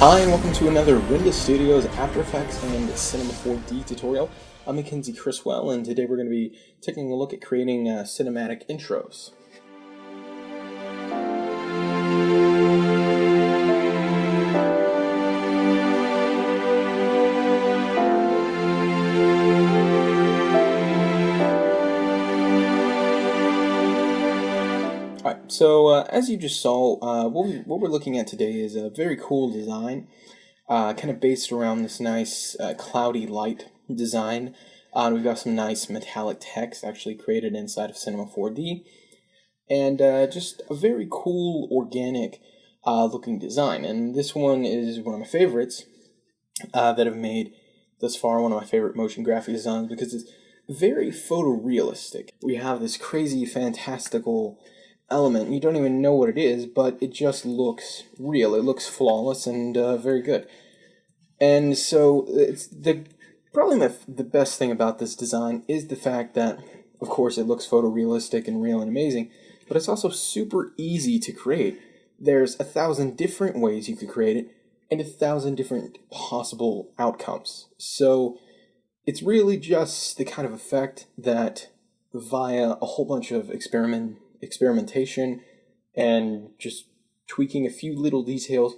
Hi, and welcome to another Windows Studios After Effects and Cinema 4D tutorial. I'm Mackenzie Criswell, and today we're going to be taking a look at creating cinematic intros. Alright, so as you just saw, what we're looking at today is a very cool design, kind of based around this nice cloudy light design. We've got some nice metallic text actually created inside of Cinema 4D, and just a very cool, organic looking design. And this one is one of my favorites that I've made thus far, one of my favorite motion graphic designs, because it's very photorealistic. We have this crazy, fantastical element. You don't even know what it is, but it just looks real. It looks flawless and very good. And so it's probably the best thing about this design is the fact that, of course, it looks photorealistic and real and amazing, but it's also super easy to create. There's 1,000 different ways you could create it and 1,000 different possible outcomes. So it's really just the kind of effect that via a whole bunch of experimentation and just tweaking a few little details,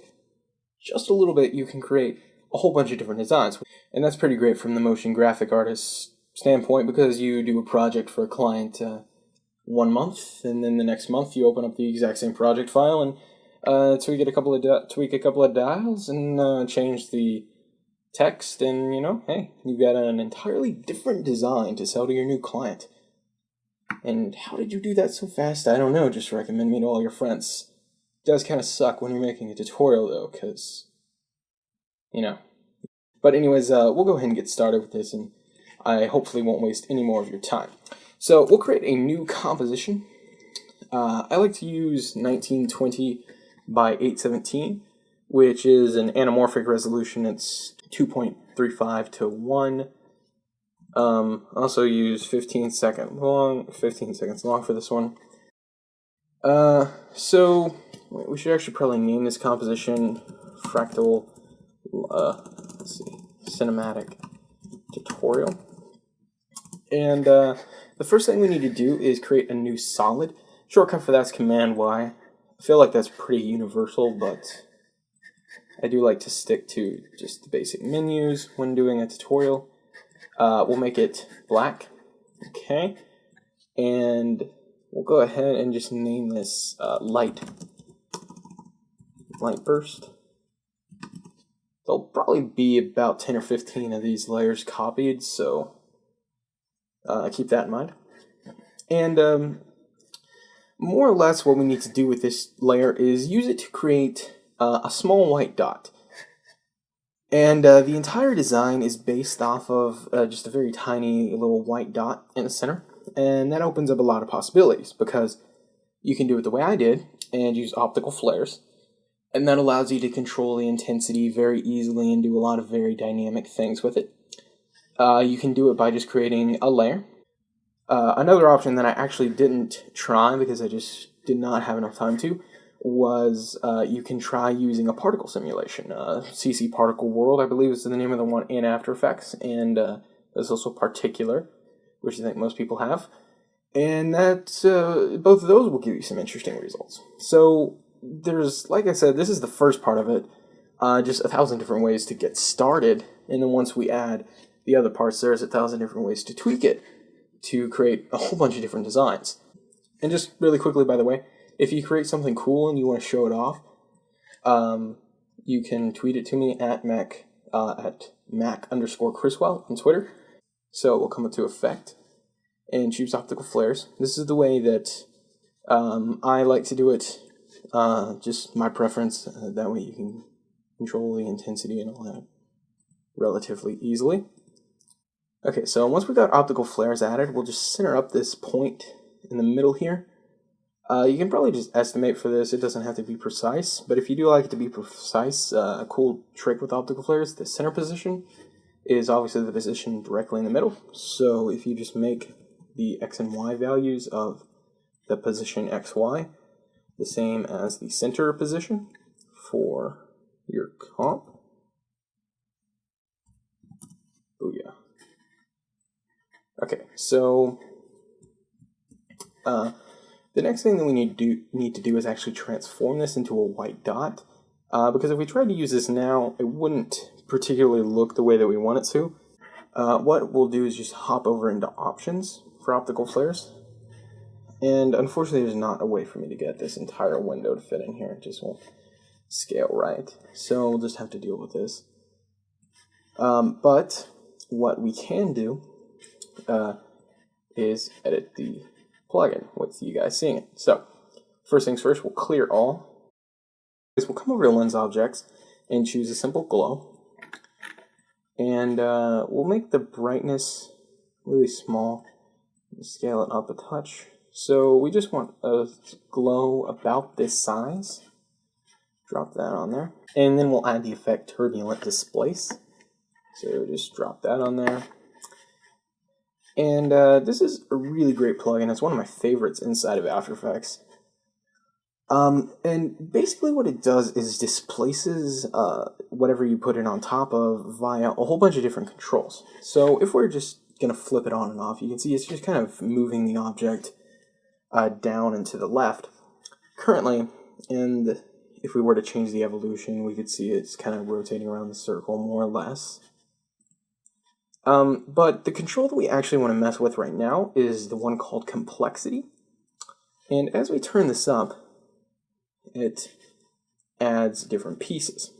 just a little bit, you can create a whole bunch of different designs. And that's pretty great from the motion graphic artist's standpoint, because you do a project for a client 1 month, and then the next month you open up the exact same project file and tweak a couple of dials and change the text, and hey, you've got an entirely different design to sell to your new client. And how did you do that so fast? I don't know. Just recommend me to all your friends. It does kind of suck when you're making a tutorial, though, because, But anyways, we'll go ahead and get started with this, and I hopefully won't waste any more of your time. So we'll create a new composition. I like to use 1920 by 817, which is an anamorphic resolution. It's 2.35 to 1. Also use 15 seconds long for this one. So we should actually probably name this composition Fractal, Cinematic Tutorial. And the first thing we need to do is create a new solid. Shortcut for that's Command Y. I feel like that's pretty universal, but I do like to stick to just the basic menus when doing a tutorial. We'll make it black, okay, and we'll go ahead and just name this light burst. There'll probably be about 10 or 15 of these layers copied, so keep that in mind. And more or less what we need to do with this layer is use it to create a small white dot. And the entire design is based off of just a very tiny little white dot in the center. And that opens up a lot of possibilities, because you can do it the way I did and use optical flares. And that allows you to control the intensity very easily and do a lot of very dynamic things with it. You can do it by just creating a layer. Another option that I actually didn't try because I just did not have enough time to was you can try using a particle simulation. CC Particle World, I believe, is the name of the one in After Effects, and there's also Particular, which I think most people have. And that both of those will give you some interesting results. So there's, like I said, this is the first part of it, just 1,000 different ways to get started, and then once we add the other parts, there's 1,000 different ways to tweak it to create a whole bunch of different designs. And just really quickly, by the way, if you create something cool and you want to show it off, you can tweet it to me at Mac_Criswell on Twitter. So we'll come up to Effect and choose Optical Flares. This is the way that I like to do it, just my preference. That way you can control the intensity and all that relatively easily. Okay, so once we've got optical flares added, we'll just center up this point in the middle here. You can probably just estimate for this. It doesn't have to be precise, but if you do like it to be precise, a cool trick with optical flares, the center position is obviously the position directly in the middle. So if you just make the X and Y values of the position XY the same as the center position for your comp. Oh yeah. Okay, so the next thing that we need to do is actually transform this into a white dot, because if we tried to use this now, it wouldn't particularly look the way that we want it to. What we'll do is just hop over into options for optical flares. And unfortunately, there's not a way for me to get this entire window to fit in here. It just won't scale right. So we'll just have to deal with this. But what we can do is edit the plugin with you guys seeing it. So first things first, we'll clear all. We'll come over to lens objects and choose a simple glow. And we'll make the brightness really small and scale it up a touch. So we just want a glow about this size. Drop that on there. And then we'll add the effect turbulent displace. So just drop that on there. And this is a really great plugin. It's one of my favorites inside of After Effects. And basically what it does is displaces whatever you put it on top of via a whole bunch of different controls. So if we're just going to flip it on and off, you can see it's just kind of moving the object down and to the left currently, and if we were to change the evolution, we could see it's kind of rotating around the circle more or less. But the control that we actually want to mess with right now is the one called complexity. And as we turn this up, it adds different pieces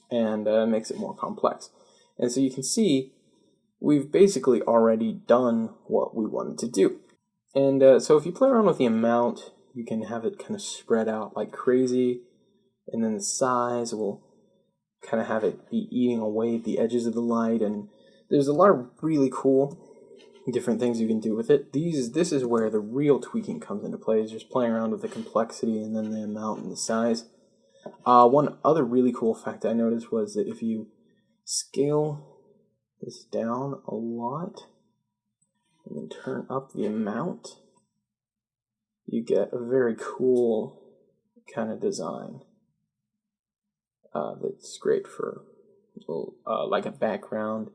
and makes it more complex. And so you can see we've basically already done what we wanted to do. And so if you play around with the amount, you can have it kind of spread out like crazy. And then the size will kind of have it be eating away at the edges of the light. And there's a lot of really cool different things you can do with it. This is where the real tweaking comes into play, is just playing around with the complexity and then the amount and the size. One other really cool effect I noticed was that if you scale this down a lot and then turn up the amount, you get a very cool kind of design that's great for like a background.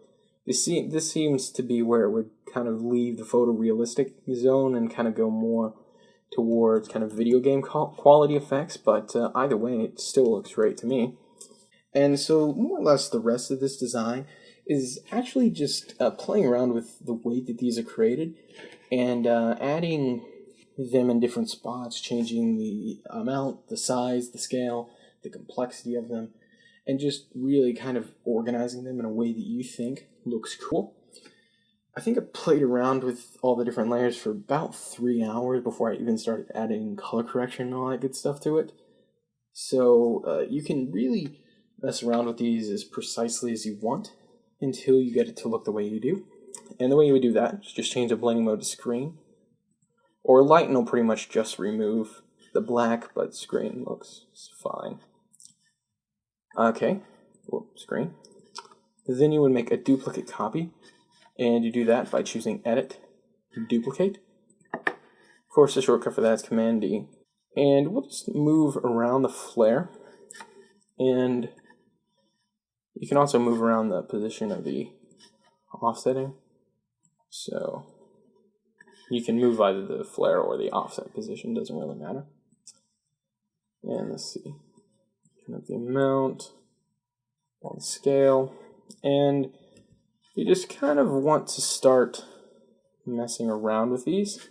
This seems to be where it would kind of leave the photorealistic zone and kind of go more towards kind of video game quality effects, but either way, it still looks great to me. And so more or less the rest of this design is actually just playing around with the way that these are created and adding them in different spots, changing the amount, the size, the scale, the complexity of them, and just really kind of organizing them in a way that you think looks cool. I think I played around with all the different layers for about 3 hours before I even started adding color correction and all that good stuff to it. So you can really mess around with these as precisely as you want until you get it to look the way you do. And the way you would do that is just change the blending mode to screen. Or lighten will pretty much just remove the black, but screen looks fine. Okay, screen. Then you would make a duplicate copy, and you do that by choosing Edit, Duplicate. Of course, the shortcut for that is Command D. And we'll just move around the flare, and you can also move around the position of the offsetting. So you can move either the flare or the offset position, doesn't really matter. And let's see, turn up the amount on the scale, and you just kind of want to start messing around with these.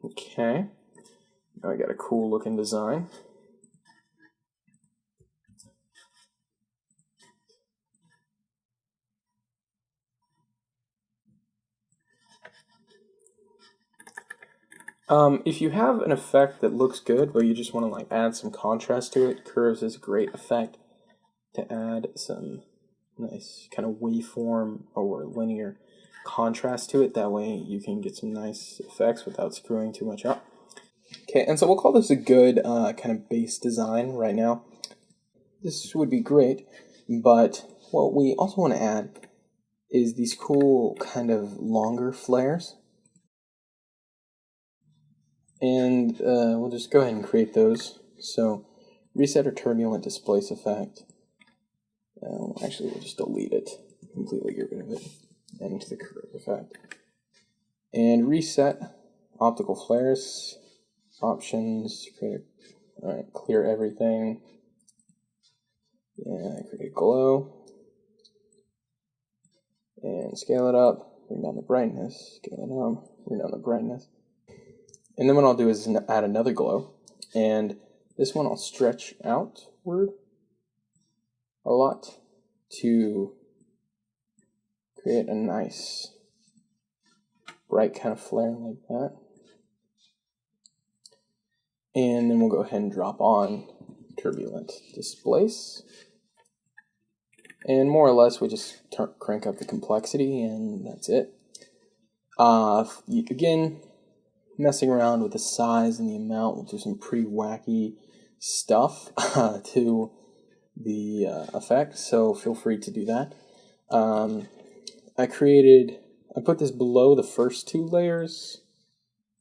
Okay, now I got a cool looking design. If you have an effect that looks good, but you just want to like add some contrast to it, curves is a great effect to add some nice kind of waveform or linear contrast to it. That way you can get some nice effects without screwing too much up. Okay, and so we'll call this a good kind of base design right now. This would be great, But what we also want to add is these cool kind of longer flares. And we'll just go ahead and create those. So reset or turbulent displace effect. Actually, we'll just delete it, completely get rid of it, and into the curve effect. And reset optical flares, options, alright, clear everything. Yeah, create glow. And scale it up, bring down the brightness, scale it up, bring down the brightness. And then what I'll do is add another glow, and this one I'll stretch outward a lot to create a nice bright kind of flare like that. And then we'll go ahead and drop on turbulent displace. And more or less we just crank up the complexity and that's it. Again, messing around with the size and the amount, we'll do some pretty wacky stuff to the effect, so feel free to do that. I put this below the first two layers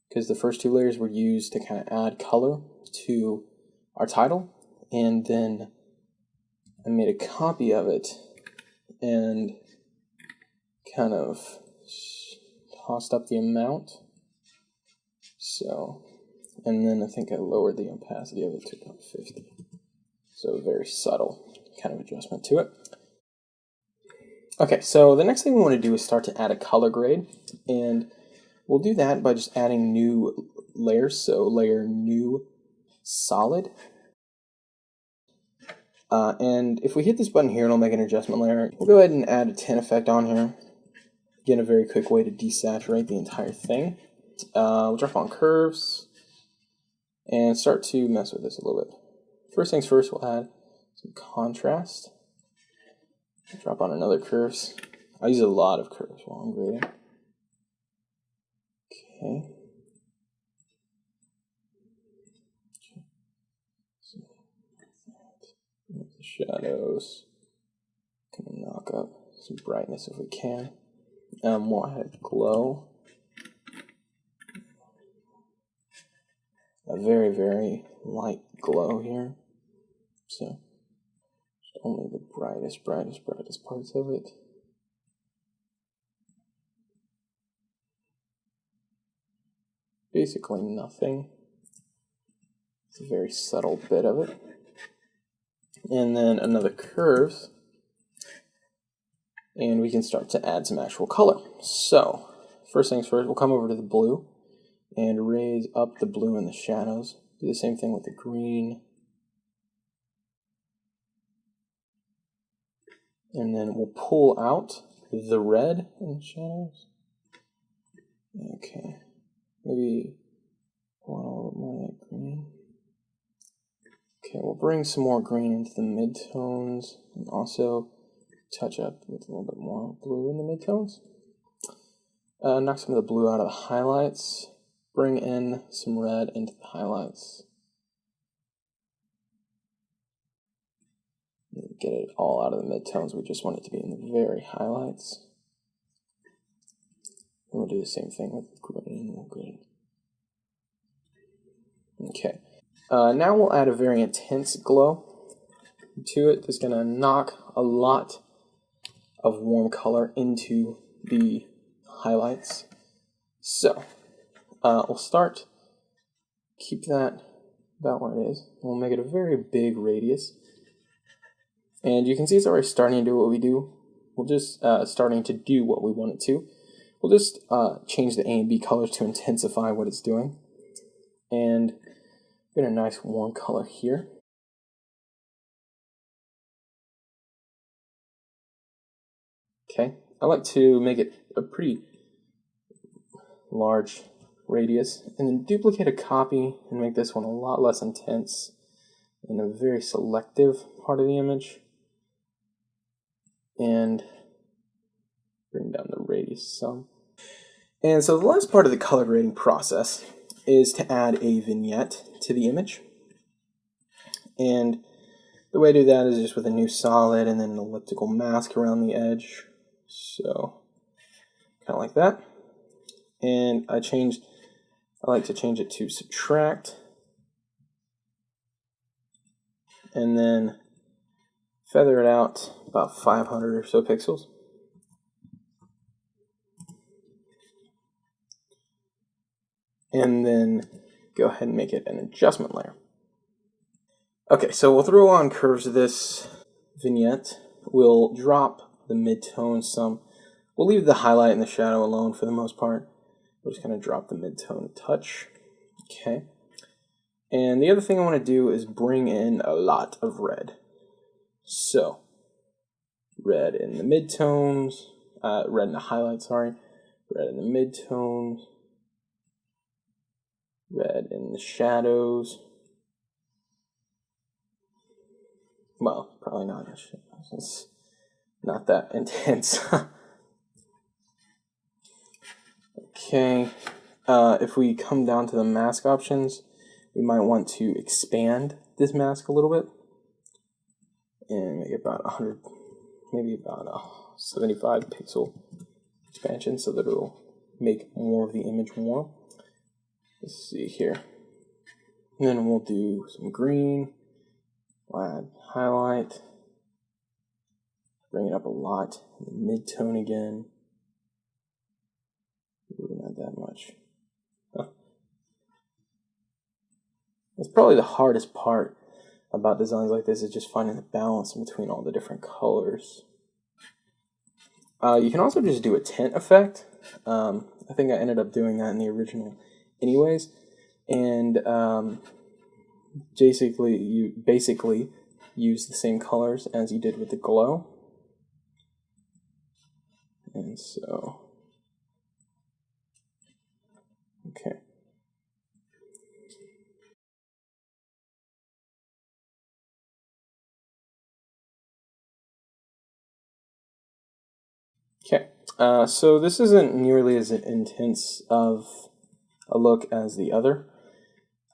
because the first two layers were used to kind of add color to our title, and then I made a copy of it and kind of tossed up the amount. So, and then I think I lowered the opacity of it to about 50. So very subtle kind of adjustment to it. Okay, so the next thing we want to do is start to add a color grade, and we'll do that by just adding new layers. So layer new solid. And if we hit this button here, it'll make an adjustment layer. We'll go ahead and add a tint effect on here. Again, a very quick way to desaturate the entire thing. We'll drop on curves and start to mess with this a little bit. First things first, we'll add some contrast. Drop on another curves. I use a lot of curves while I'm grading. Okay. The shadows. Gonna knock up some brightness if we can. We'll add glow. A very, very light glow here. So only the brightest parts of it. Basically nothing. It's a very subtle bit of it. And then another curves. And we can start to add some actual color. So, first things first, we'll come over to the blue and raise up the blue in the shadows. Do the same thing with the green. And then we'll pull out the red in the shadows. Okay. Maybe pull out a little more of that green. Okay, we'll bring some more green into the midtones and also touch up with a little bit more blue in the midtones. Knock some of the blue out of the highlights. Bring in some red into the highlights. Get it all out of the midtones. We just want it to be in the very highlights. And we'll do the same thing with green. Okay. Now we'll add a very intense glow to it. That's going to knock a lot of warm color into the highlights. So, we'll start. Keep that about where it is. We'll make it a very big radius. And you can see it's already starting to do what we do. We'll just starting to do what we want it to. We'll just change the A and B colors to intensify what it's doing. And get a nice warm color here. Okay, I like to make it a pretty large radius, and then duplicate a copy and make this one a lot less intense in a very selective part of the image. And bring down the radius some. And so the last part of the color grading process is to add a vignette to the image. And The way to do that is just with a new solid and then an elliptical mask around the edge. So, kind of like that. And I like to change it to subtract. And then feather it out about 500 or so pixels. And then go ahead and make it an adjustment layer. Okay, so we'll throw on curves to this vignette. We'll drop the mid-tone some. We'll leave the highlight and the shadow alone for the most part. We're just going to drop the mid-tone a touch. Okay. And the other thing I want to do is bring in a lot of red. So, red in the mid-tones, red in the highlight, sorry. Red in the mid-tones. Red in the shadows. Well, probably not. It's not that intense. Okay. If we come down to the mask options, we might want to expand this mask a little bit and make it about 100, maybe about a 75 pixel expansion so that it'll make more of the image warm. Let's see here. And then we'll do some green, add highlight, bring it up a lot, mid-tone again. Maybe not that much. That's probably the hardest part about designs like this, is just finding the balance between all the different colors. You can also just do a tint effect. I think I ended up doing that in the original anyways. And you basically use the same colors as you did with the glow. And so, okay. Okay, so this isn't nearly as intense of a look as the other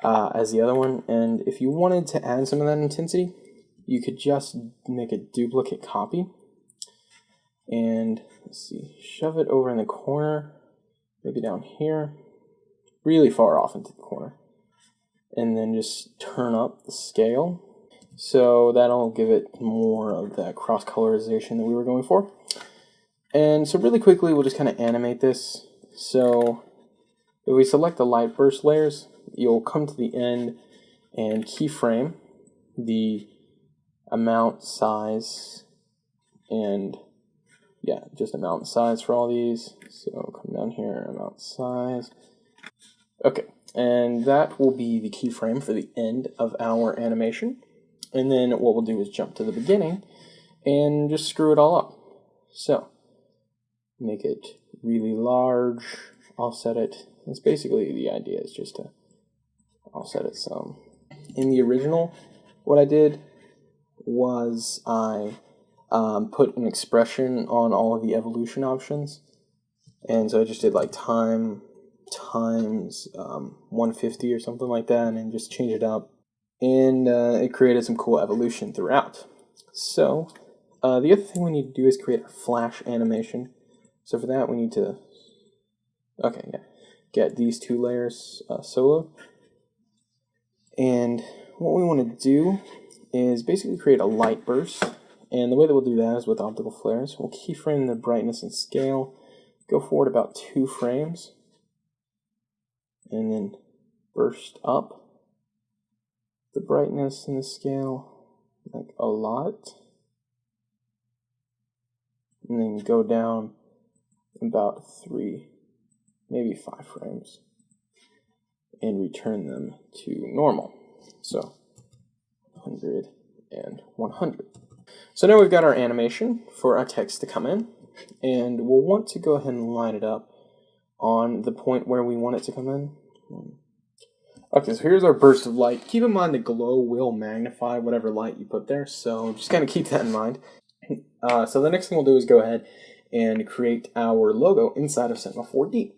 one, and if you wanted to add some of that intensity, you could just make a duplicate copy, and let's see, shove it over in the corner, maybe down here, really far off into the corner, and then just turn up the scale, so that'll give it more of that cross-colorization that we were going for. And so really quickly, we'll just kind of animate this. So if we select the light burst layers, you'll come to the end and keyframe the amount, size, and yeah, just amount and size for all these. So come down here, amount, size. Okay, and that will be the keyframe for the end of our animation. And then what we'll do is jump to the beginning and just screw it all up. So make it really large, offset it. That's basically the idea, is just to offset it some. In the original, what I did was I put an expression on all of the evolution options. And so I just did like time times 150 or something like that, and then just change it up. And it created some cool evolution throughout. So the other thing we need to do is create a flash animation. So for that, we need to, get these two layers solo. And what we want to do is basically create a light burst. And the way that we'll do that is with optical flares. We'll keyframe the brightness and scale, go forward about 2 frames, and then burst up the brightness and the scale like a lot. And then go down about 3, maybe 5 frames, and return them to normal. So 100 and 100. So now we've got our animation for our text to come in, and we'll want to go ahead and line it up on the point where we want it to come in. Okay, so here's our burst of light. Keep in mind the glow will magnify whatever light you put there, so just kind of keep that in mind. So the next thing we'll do is go ahead and create our logo inside of Cinema 4D.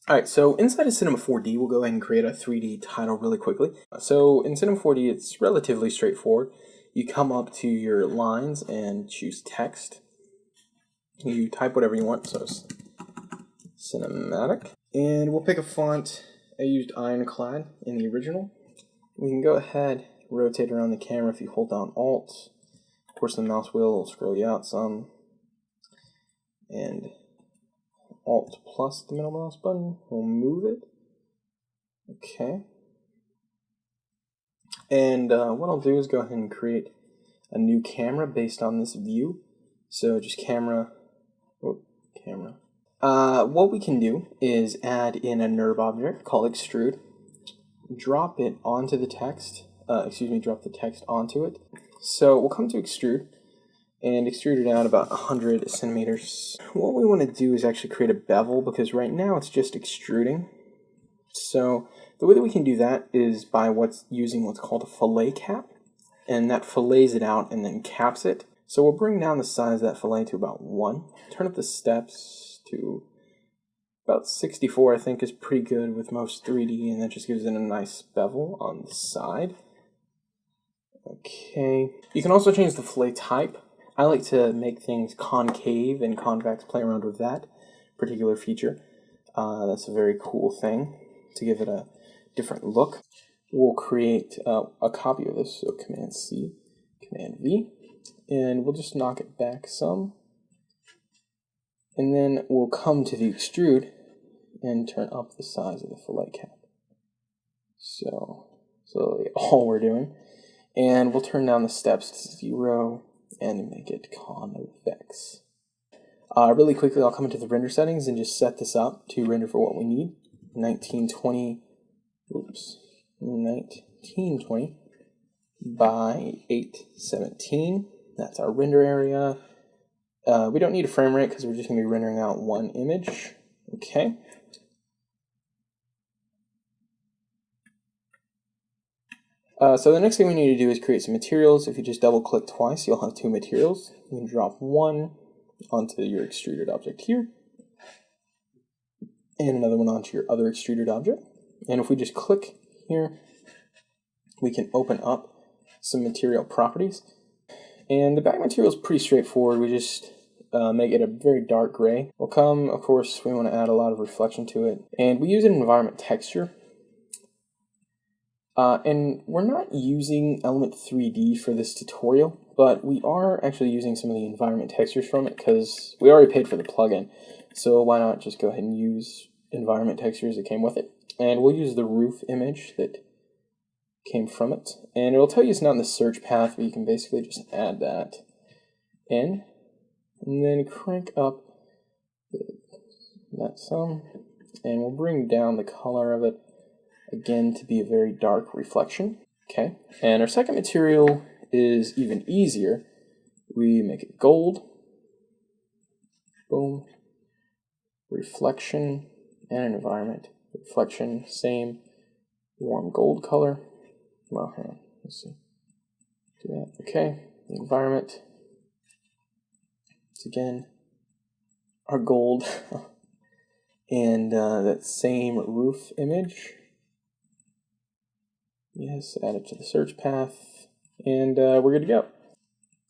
Alright, so inside of Cinema 4D, we'll go ahead and create a 3D title really quickly. So in Cinema 4D, it's relatively straightforward. you come up to your lines and choose text. You type whatever you want, so it's cinematic. And we'll pick a font. I used Ironclad in the original. We can go ahead, rotate around the camera if you hold down Alt. Of course, the mouse wheel will scroll you out some. And Alt plus the middle mouse button will move it. Okay. And what I'll do is go ahead and create a new camera based on this view. So just camera. What we can do is add in a NURB object called extrude. Drop it onto the text. Drop the text onto it. So we'll come to extrude and extrude it out about 100 centimeters. What we want to do is actually create a bevel, because right now it's just extruding. So the way that we can do that is by using what's called a fillet cap, and that fillets it out and then caps it. So we'll bring down the size of that fillet to about 1. Turn up the steps to about 64, I think is pretty good with most 3D, and that just gives it a nice bevel on the side. Okay. You can also change the fillet type. I like to make things concave and convex, play around with that particular feature. That's a very cool thing to give it a different look. We'll create a copy of this, so Command C, Command V, and we'll just knock it back some. And then we'll come to the extrude and turn up the size of the fillet cap. So all we're doing. And we'll turn down the steps to 0 and make it convex. Really quickly, I'll come into the render settings and just set this up to render for what we need. 1920 by 817. That's our render area. We don't need a frame rate because we're just going to be rendering out one image. Okay. So the next thing we need to do is create some materials. If you just double click twice, you'll have 2 materials. You can drop one onto your extruded object here, and another one onto your other extruded object. And if we just click here, we can open up some material properties. And the back material is pretty straightforward. We just make it a very dark gray. We'll come, of course, we want to add a lot of reflection to it. And we use an environment texture. And we're not using Element 3D for this tutorial, but we are actually using some of the environment textures from it because we already paid for the plugin. So why not just go ahead and use environment textures that came with it. And we'll use the roof image that came from it. And it'll tell you it's not in the search path, but you can basically just add that in. And then crank up that some. And we'll bring down the color of it again to be a very dark reflection. Okay, and our second material is even easier. We make it gold. Boom. Reflection and an environment. Reflection, same warm gold color. Well, hang on. Let's see. Do that. Okay, the environment. It's again our gold. And that same roof image. Yes, add it to the search path, and we're good to go.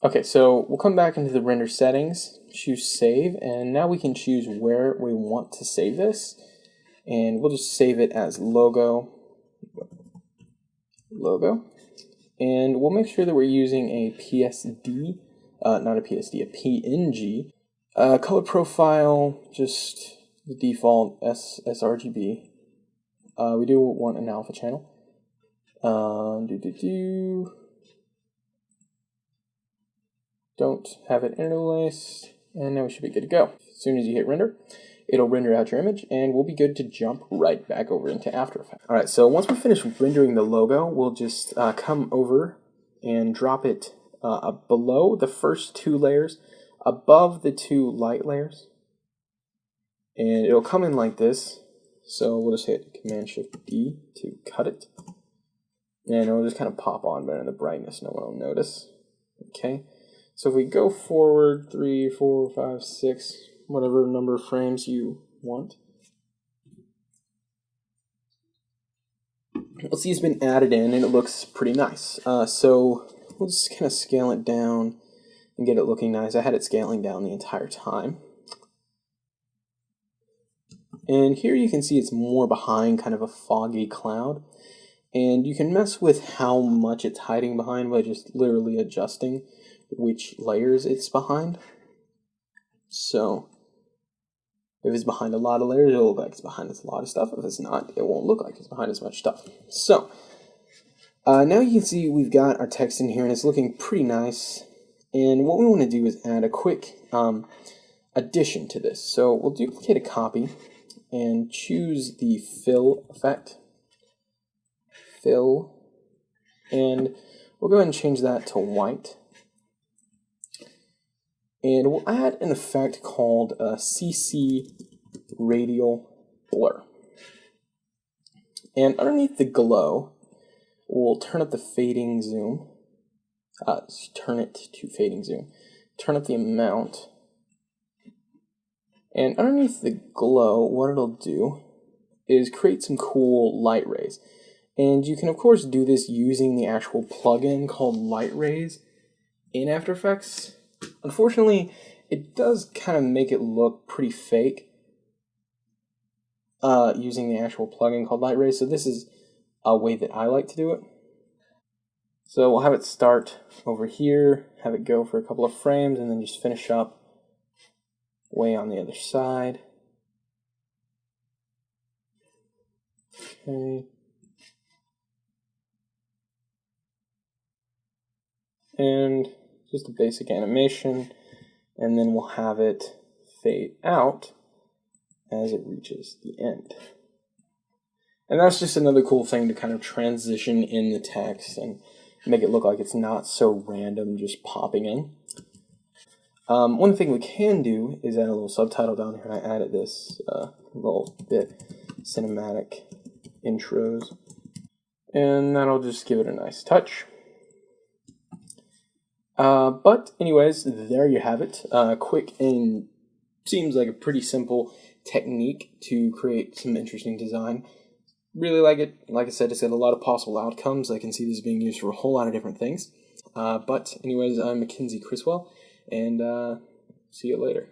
Okay, so we'll come back into the render settings, choose save, and now we can choose where we want to save this, and we'll just save it as logo, and we'll make sure that we're using a PSD, not a PSD, a PNG, color profile, just the default sRGB. We do want an alpha channel. Don't have it interlaced, and now we should be good to go. As soon as you hit render, it'll render out your image, and we'll be good to jump right back over into After Effects. Alright, so once we finish rendering the logo, we'll just come over and drop it below the first 2 layers, above the 2 light layers, and it'll come in like this. So we'll just hit Command-Shift-D to cut it. And it'll just kind of pop on, but in the brightness no one will notice. Okay, so if we go forward 3, 4, 5, 6, whatever number of frames you want, we'll see it's been added in and it looks pretty nice. So we'll just kind of scale it down and get it looking nice. I had it scaling down the entire time. And here you can see it's more behind kind of a foggy cloud. And you can mess with how much it's hiding behind by just literally adjusting which layers it's behind. So if it's behind a lot of layers, it'll look like it's behind a lot of stuff. If it's not, it won't look like it's behind as much stuff. So now you can see we've got our text in here and it's looking pretty nice. And what we want to do is add a quick addition to this. So we'll duplicate a copy and choose the fill effect. Fill. And we'll go ahead and change that to white. And we'll add an effect called CC Radial Blur. And underneath the glow, we'll turn up the fading zoom. Turn it to fading zoom. Turn up the amount. And underneath the glow, what it'll do is create some cool light rays. And you can, of course, do this using the actual plugin called Light Rays in After Effects. Unfortunately, it does kind of make it look pretty fake using the actual plugin called Light Rays. So this is a way that I like to do it. So we'll have it start over here, have it go for a couple of frames, and then just finish up way on the other side. Okay. And just a basic animation, and then we'll have it fade out as it reaches the end. And that's just another cool thing to kind of transition in the text and make it look like it's not so random just popping in. One thing we can do is add a little subtitle down here, and I added this little bit, cinematic intros, and that'll just give it a nice touch. But anyways, there you have it. Quick and seems like a pretty simple technique to create some interesting design. Really like it. Like I said, it's got a lot of possible outcomes. I can see this being used for a whole lot of different things. But anyways, I'm Mackenzie Criswell, and see you later.